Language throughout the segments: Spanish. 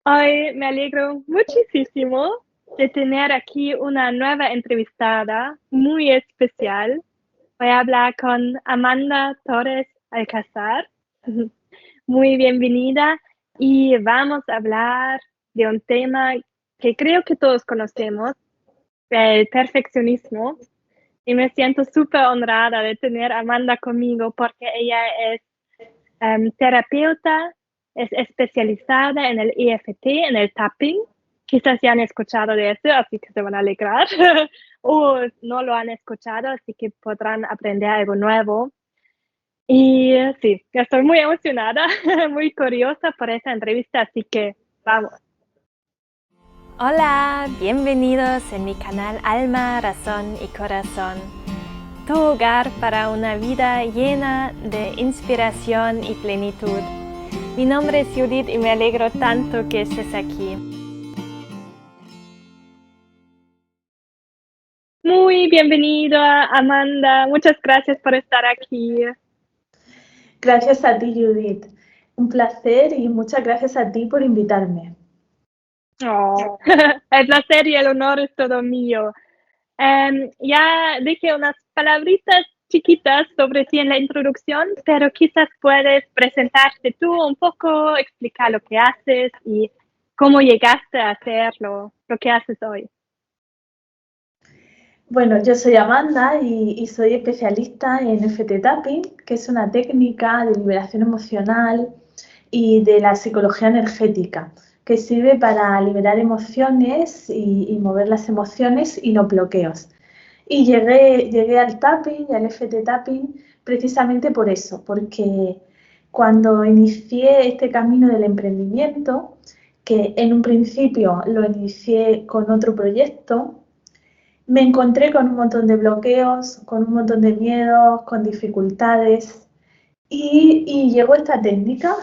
Hoy me alegro muchísimo de tener aquí una nueva entrevistada muy especial. Voy a hablar con Amanda Torres Alcázar. Muy bienvenida y vamos a hablar de un tema que creo que todos conocemos, el perfeccionismo. Y me siento súper honrada de tener a Amanda conmigo porque ella es terapeuta, es especializada en el EFT, en el tapping. Quizás ya han escuchado de eso, así que se van a alegrar. O no lo han escuchado, así que podrán aprender algo nuevo. Y sí, estoy muy emocionada, muy curiosa por esta entrevista, así que vamos. Hola, bienvenidos en mi canal Alma, Razón y Corazón, tu hogar para una vida llena de inspiración y plenitud. Mi nombre es Judith y me alegro tanto que estés aquí. Muy bienvenida, Amanda. Muchas gracias por estar aquí. Gracias a ti, Judith. Un placer y muchas gracias a ti por invitarme. Oh, el placer y el honor es todo mío. Ya dije unas palabritas chiquitas sobre ti en la introducción, pero quizás puedes presentarte tú un poco, explicar lo que haces y cómo llegaste a hacer lo que haces hoy. Bueno, yo soy Amanda y soy especialista en FT Tapping, que es una técnica de liberación emocional y de la psicología energética, que sirve para liberar emociones y mover las emociones y los bloqueos. Y llegué al tapping y al FT tapping precisamente por eso, porque cuando inicié este camino del emprendimiento, que en un principio lo inicié con otro proyecto, me encontré con un montón de bloqueos, con un montón de miedos, con dificultades y llegó esta técnica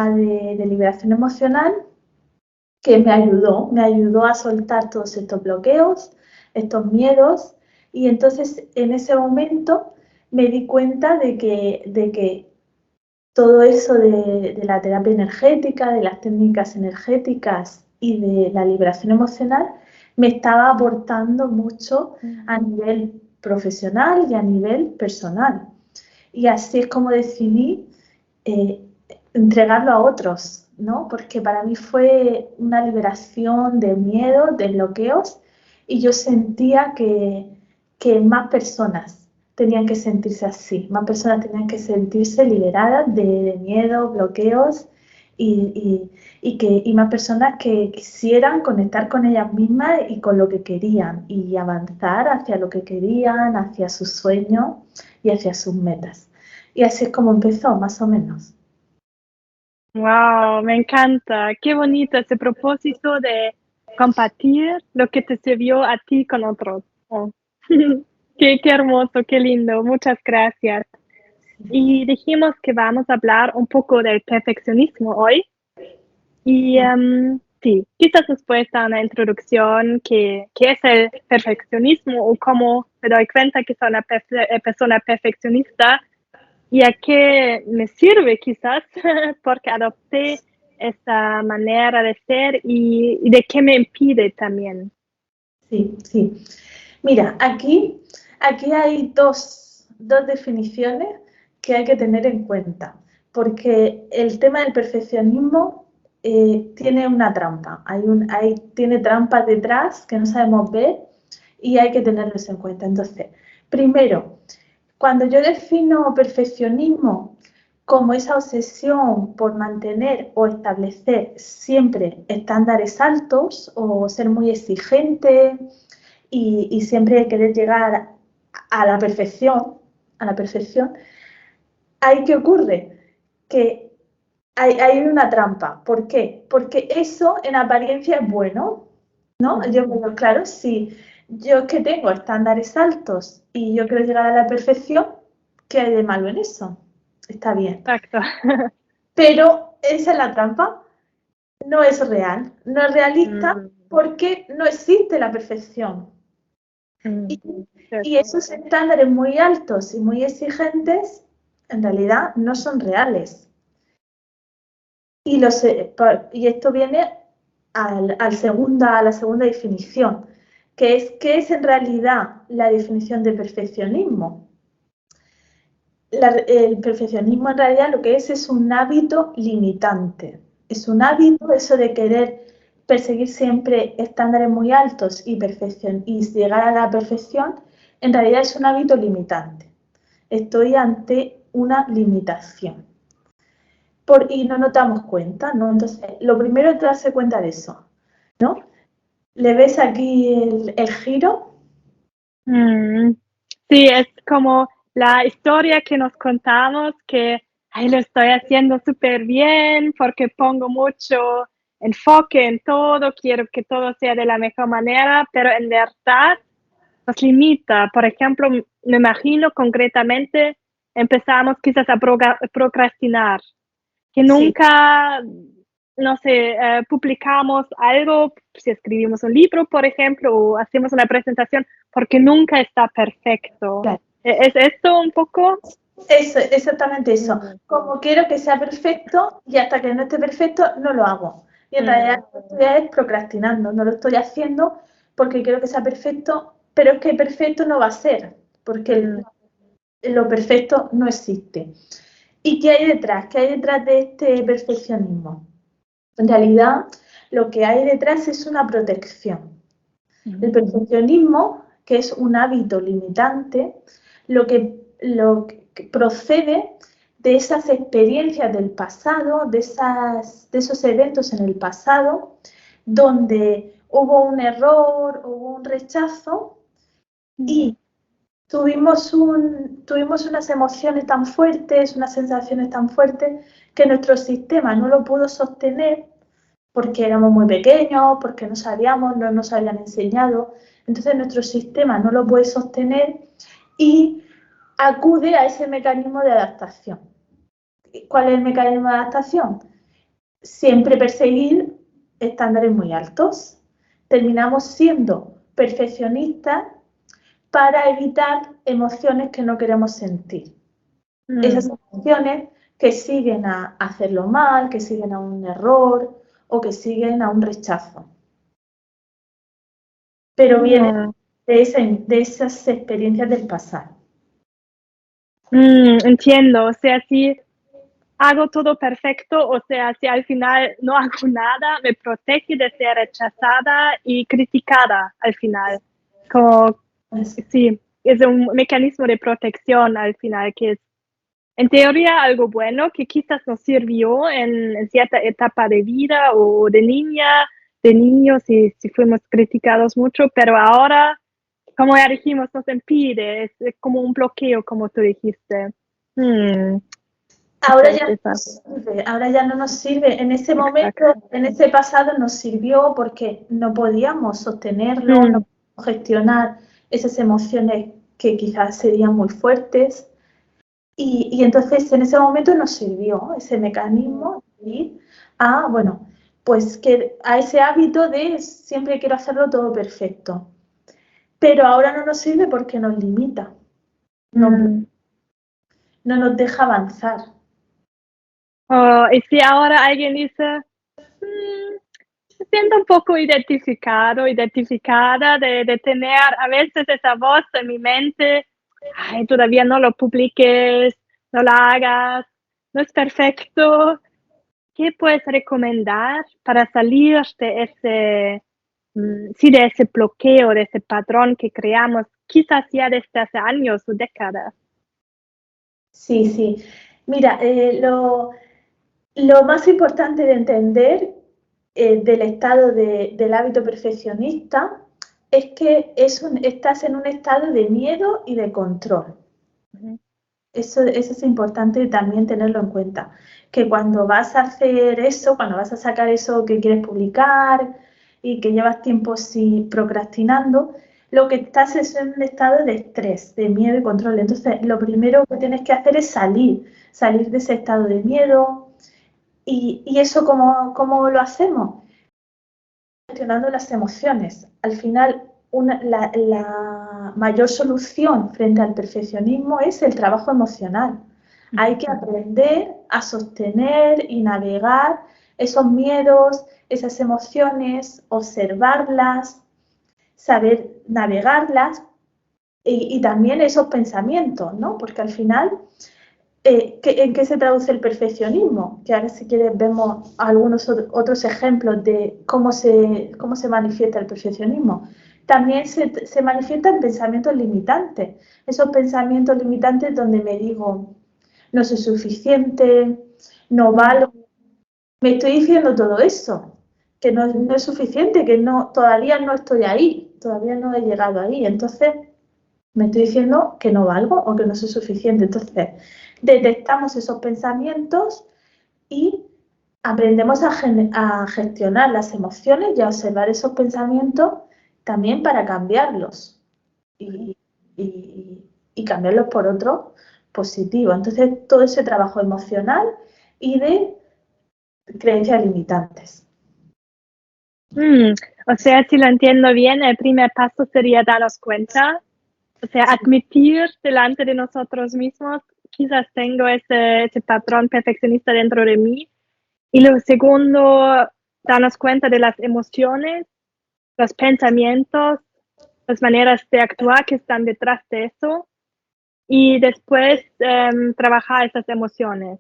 de liberación emocional que me ayudó a soltar todos estos bloqueos, estos miedos, y entonces en ese momento me di cuenta de que todo eso de la terapia energética, de las técnicas energéticas y de la liberación emocional me estaba aportando mucho a nivel profesional y a nivel personal. Y así es como decidí eh, entregarlo a otros, ¿no? Porque para mí fue una liberación de miedo, de bloqueos, y yo sentía que más personas tenían que sentirse así, más personas tenían que sentirse liberadas de miedo, bloqueos, y más personas que quisieran conectar con ellas mismas y con lo que querían y avanzar hacia lo que querían, hacia sus sueños y hacia sus metas. Y así es como empezó, más o menos. Wow, me encanta. Qué bonito ese propósito de compartir lo que te sirvió a ti con otros. Oh. Qué hermoso, qué lindo. Muchas gracias. Y dijimos que vamos a hablar un poco del perfeccionismo hoy. Y sí, quizás después da una introducción qué es el perfeccionismo o cómo me doy cuenta que soy una persona perfeccionista y a qué me sirve quizás porque adopté esta manera de ser y de qué me impide también. Sí, sí. Mira, aquí hay dos definiciones que hay que tener en cuenta, porque el tema del perfeccionismo tiene una trampa, tiene trampas detrás que no sabemos ver y hay que tenerlos en cuenta. Entonces, primero, cuando yo defino perfeccionismo como esa obsesión por mantener o establecer siempre estándares altos o ser muy exigente y siempre querer llegar a la perfección, ¿ahí qué ocurre? Que hay una trampa. ¿Por qué? Porque eso en apariencia es bueno, ¿no? Yo me digo, claro, si yo es que tengo estándares altos y yo quiero llegar a la perfección, ¿qué hay de malo en eso? Está bien. Exacto. Pero esa es la trampa. No es real, no es realista Mm, porque no existe la perfección. mm, Y, y cierto. esos estándares muy altos y muy exigentes en realidad no son reales. Y esto viene a la segunda definición, que es ¿qué es en realidad la definición de perfeccionismo? El perfeccionismo en realidad lo que es un hábito limitante. Es un hábito eso de querer perseguir siempre estándares muy altos y llegar a la perfección, en realidad es un hábito limitante. Estoy ante una limitación. Y no nos damos cuenta, ¿no? Entonces, lo primero es darse cuenta de eso, ¿no? ¿Le ves aquí el giro? Sí, es como la historia que nos contamos que ay, lo estoy haciendo súper bien porque pongo mucho enfoque en todo, quiero que todo sea de la mejor manera, pero en verdad nos limita. Por ejemplo, me imagino concretamente empezamos quizás a procrastinar, que Sí. nunca, no sé, publicamos algo, si escribimos un libro, por ejemplo, o hacemos una presentación, porque nunca está perfecto. Claro. ¿Es esto un poco? Eso, exactamente eso. Como quiero que sea perfecto y hasta que no esté perfecto no lo hago. Y en realidad lo que estoy es procrastinando, no lo estoy haciendo porque quiero que sea perfecto, pero es que perfecto no va a ser, porque lo perfecto no existe. ¿Y qué hay detrás? ¿Qué hay detrás de este perfeccionismo? En realidad, lo que hay detrás es una protección. El perfeccionismo, que es un hábito limitante, lo que procede de esas experiencias del pasado, de esos eventos en el pasado, donde hubo un error, hubo un rechazo y tuvimos unas emociones tan fuertes, unas sensaciones tan fuertes que nuestro sistema no lo pudo sostener porque éramos muy pequeños, porque no sabíamos, no nos habían enseñado. Entonces nuestro sistema no lo puede sostener y acude a ese mecanismo de adaptación. ¿Cuál es el mecanismo de adaptación? Siempre perseguir estándares muy altos. Terminamos siendo perfeccionistas para evitar emociones que no queremos sentir. Esas emociones que siguen a hacerlo mal, que siguen a un error o que siguen a un rechazo. Pero vienen de esas experiencias del pasado. Entiendo, o sea, si hago todo perfecto, o sea, si al final no hago nada, me protege de ser rechazada y criticada al final. Como, sí, es un mecanismo de protección al final, que es en teoría algo bueno, que quizás nos sirvió en cierta etapa de vida o de niña, de niños, si fuimos criticados mucho, pero ahora, como ya dijimos, nos impide, es como un bloqueo, como tú dijiste. Ahora ya no nos sirve. En ese momento, Exacto. en ese pasado nos sirvió porque no podíamos sostenerlo, no podíamos gestionar esas emociones que quizás serían muy fuertes. Y entonces en ese momento nos sirvió ese mecanismo de ir a, bueno, pues que a ese hábito de siempre quiero hacerlo todo perfecto. Pero ahora no nos sirve porque nos limita, no nos deja avanzar. Y si ahora alguien dice, me siento un poco identificado, identificada de tener a veces esa voz en mi mente, ay, todavía no lo publiques, no lo hagas, no es perfecto. ¿Qué puedes recomendar para salir de ese, sí, de ese bloqueo, de ese patrón que creamos quizás ya desde hace años o décadas? Sí, sí. Mira, lo más importante de entender del estado del hábito perfeccionista es que estás en un estado de miedo y de control. Eso es importante también tenerlo en cuenta, que cuando vas a hacer eso, cuando vas a sacar eso que quieres publicar y que llevas tiempo procrastinando, lo que estás es en un estado de estrés, de miedo y control. Entonces, lo primero que tienes que hacer es salir de ese estado de miedo. ¿Y eso cómo lo hacemos? Gestionando las emociones. Al final, la mayor solución frente al perfeccionismo es el trabajo emocional. Hay que aprender a sostener y navegar esos miedos, esas emociones, observarlas, saber navegarlas y también esos pensamientos, ¿no? Porque al final, ¿en qué se traduce el perfeccionismo? Que ahora si quieres vemos algunos otros ejemplos de cómo se manifiesta el perfeccionismo. También se manifiesta en pensamientos limitantes, esos pensamientos limitantes donde me digo, no soy suficiente, no valgo, me estoy diciendo todo eso, que no es suficiente, que todavía no estoy ahí, todavía no he llegado ahí, entonces me estoy diciendo que no valgo o que no soy suficiente. Entonces, detectamos esos pensamientos y aprendemos a gestionar las emociones y a observar esos pensamientos también para cambiarlos y cambiarlos por otros positivos. Entonces, todo ese trabajo emocional y de creencias limitantes. O sea, si lo entiendo bien, el primer paso sería darnos cuenta, o sea, admitir delante de nosotros mismos, quizás tengo ese patrón perfeccionista dentro de mí. Y lo segundo, darnos cuenta de las emociones, los pensamientos, las maneras de actuar que están detrás de eso. Y después trabajar esas emociones.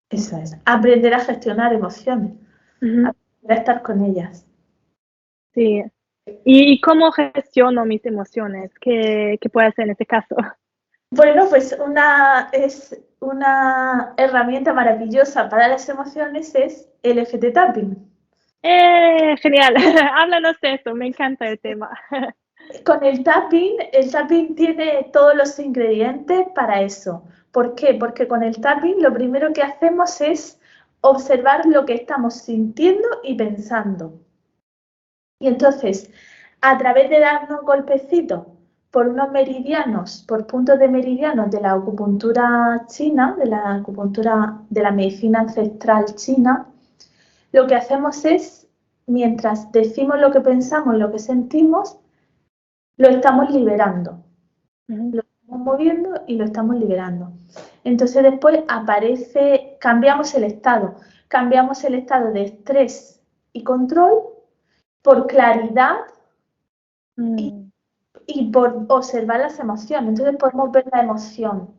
Eso es, aprender a gestionar emociones, aprender a estar con ellas. Sí. ¿Y cómo gestiono mis emociones? ¿Qué puedo hacer en este caso? Bueno, pues es una herramienta maravillosa para las emociones es el FT Tapping. Genial, háblanos de eso, me encanta el tema. Con el tapping tiene todos los ingredientes para eso. ¿Por qué? Porque con el tapping lo primero que hacemos es observar lo que estamos sintiendo y pensando. Y entonces, a través de darnos golpecitos por unos meridianos, por puntos de meridianos de la acupuntura china, de la acupuntura de la medicina ancestral china, lo que hacemos es, mientras decimos lo que pensamos y lo que sentimos, lo estamos liberando. Lo estamos moviendo y lo estamos liberando. Entonces después cambiamos el estado de estrés y control por claridad y por observar las emociones. Entonces podemos ver la emoción.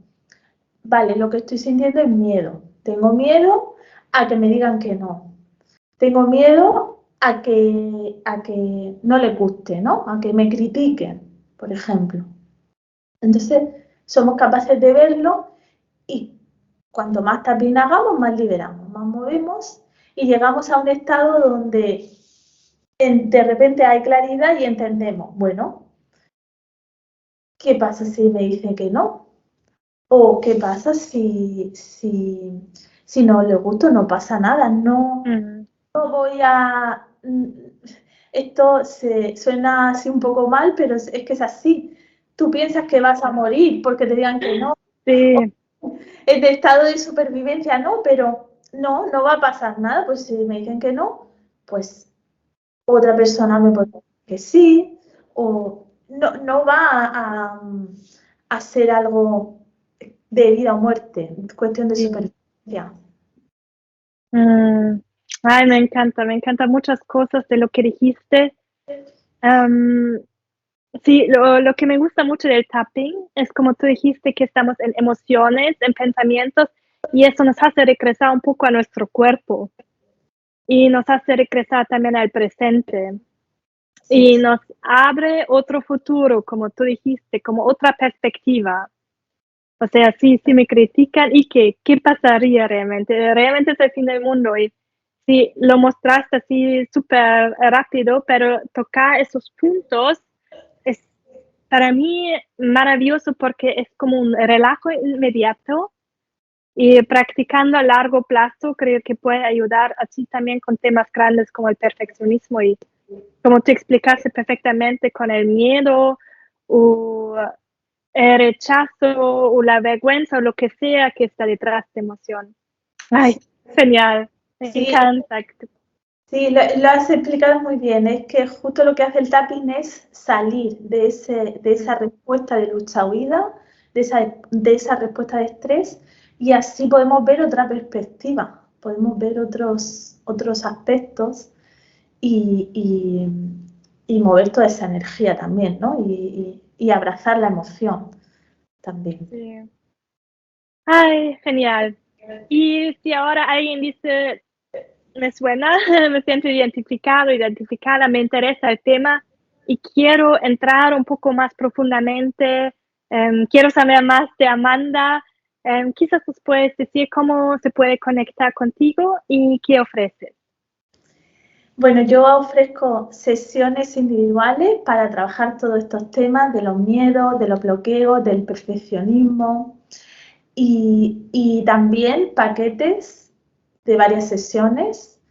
Vale, lo que estoy sintiendo es miedo. Tengo miedo a que me digan que no. Tengo miedo a que no les guste, ¿no? A que me critiquen, por ejemplo. Entonces, somos capaces de verlo y cuanto más tapping hagamos, más liberamos, más movemos y llegamos a un estado donde de repente hay claridad y entendemos, bueno, ¿qué pasa si me dice que no? ¿O qué pasa si no le gusto? No pasa nada, no voy a... Esto suena así un poco mal, pero es que es así. Tú piensas que vas a morir porque te digan que no. Sí. Es de estado de supervivencia, no, pero no va a pasar nada. Pues si me dicen que no, pues otra persona me puede decir que sí, o no va a ser algo de vida o muerte, cuestión de supervivencia. Ay, me encanta muchas cosas de lo que dijiste. Sí, lo que me gusta mucho del tapping es como tú dijiste que estamos en emociones, en pensamientos, y eso nos hace regresar un poco a nuestro cuerpo y nos hace regresar también al presente. Y nos abre otro futuro, como tú dijiste, como otra perspectiva. O sea, si me critican, ¿y qué pasaría realmente? Realmente es el fin del mundo. Y sí, lo mostraste así súper rápido, pero tocar esos puntos es para mí maravilloso porque es como un relajo inmediato y practicando a largo plazo creo que puede ayudar así también con temas grandes como el perfeccionismo y como tú explicaste perfectamente con el miedo o el rechazo o la vergüenza o lo que sea que está detrás de emoción. Ay, genial, me encanta. Sí, lo has explicado muy bien. Es que justo lo que hace el tapping es salir de esa respuesta de lucha-huida, de esa respuesta de estrés y así podemos ver otra perspectiva, podemos ver otros aspectos y mover toda esa energía también, ¿no? Y abrazar la emoción también. Sí. Ay, genial. Y si ahora alguien dice, me suena, me siento identificado, identificada, me interesa el tema y quiero entrar un poco más profundamente, quiero saber más de Amanda, quizás nos puedes decir cómo se puede conectar contigo y qué ofreces. Bueno, yo ofrezco sesiones individuales para trabajar todos estos temas de los miedos, de los bloqueos, del perfeccionismo y también paquetes de varias sesiones,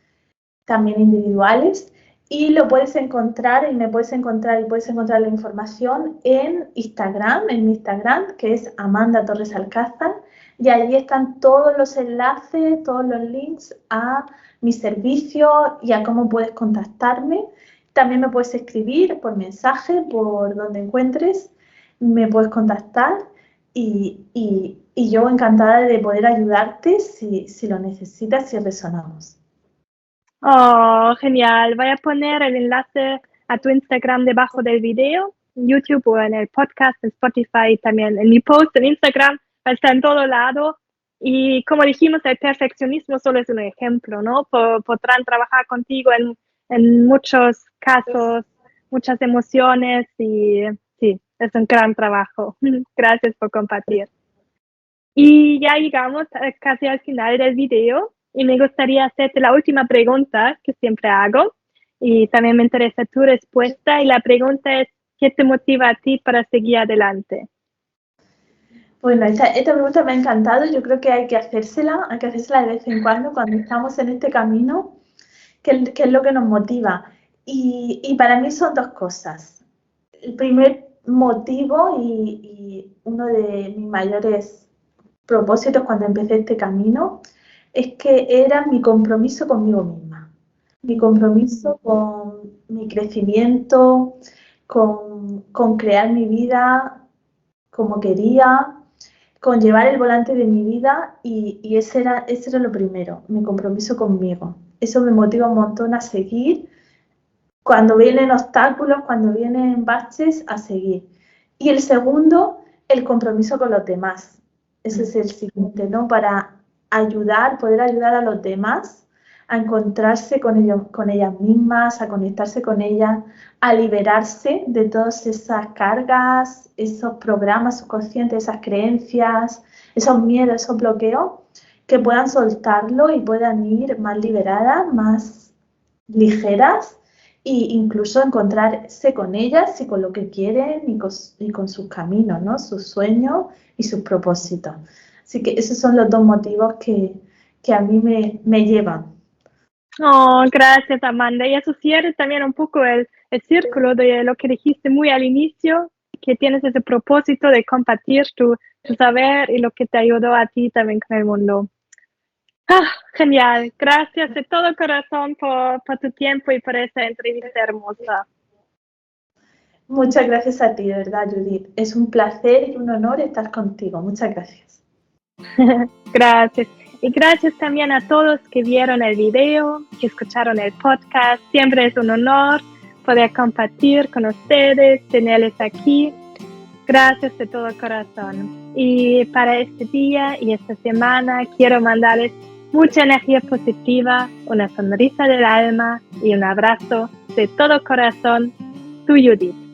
también individuales. Y lo puedes encontrar y me puedes encontrar y puedes encontrar la información en mi Instagram, que es Amanda Torres Alcázar, y allí están todos los enlaces, todos los links a mi servicio y a cómo puedes contactarme. También me puedes escribir por mensaje, por donde encuentres, me puedes contactar y yo encantada de poder ayudarte si lo necesitas, si resonamos. Oh, genial. Voy a poner el enlace a tu Instagram debajo del video, en YouTube o en el podcast, en Spotify, también en mi post en Instagram, está en todo lado. Y como dijimos, el perfeccionismo solo es un ejemplo, ¿no? Podrán trabajar contigo en muchos casos, muchas emociones y sí, es un gran trabajo. Gracias por compartir. Y ya llegamos casi al final del video y me gustaría hacerte la última pregunta que siempre hago y también me interesa tu respuesta y la pregunta es, ¿qué te motiva a ti para seguir adelante? Bueno, esta pregunta me ha encantado. Yo creo que hay que hacérsela de vez en cuando estamos en este camino, que es lo que nos motiva. Y para mí son dos cosas. El primer motivo y uno de mis mayores propósitos cuando empecé este camino es que era mi compromiso conmigo misma, mi compromiso con mi crecimiento, con crear mi vida como quería, con llevar el volante de mi vida y ese era lo primero, mi compromiso conmigo. Eso me motiva un montón a seguir cuando vienen obstáculos, cuando vienen baches, a seguir. Y el segundo, el compromiso con los demás. Ese es el siguiente, ¿no? Para poder ayudar a los demás a encontrarse con ellas mismas, a conectarse con ellas, a liberarse de todas esas cargas, esos programas subconscientes, esas creencias, esos miedos, esos bloqueos, que puedan soltarlo y puedan ir más liberadas, más ligeras e incluso encontrarse con ellas y con lo que quieren y con sus caminos, ¿no? Sus sueños y sus propósitos. Así que esos son los dos motivos que a mí me llevan. Oh, gracias, Amanda. Y eso cierra también un poco el círculo de lo que dijiste muy al inicio, que tienes ese propósito de compartir tu saber y lo que te ayudó a ti también con el mundo. Ah, genial. Gracias de todo corazón por tu tiempo y por esa entrevista hermosa. Muchas gracias a ti, de verdad, Judith. Es un placer y un honor estar contigo. Muchas gracias. Gracias. Y gracias también a todos que vieron el video, que escucharon el podcast. Siempre es un honor poder compartir con ustedes, tenerles aquí. Gracias de todo corazón. Y para este día y esta semana quiero mandarles mucha energía positiva, una sonrisa del alma y un abrazo de todo corazón. Tu Judith.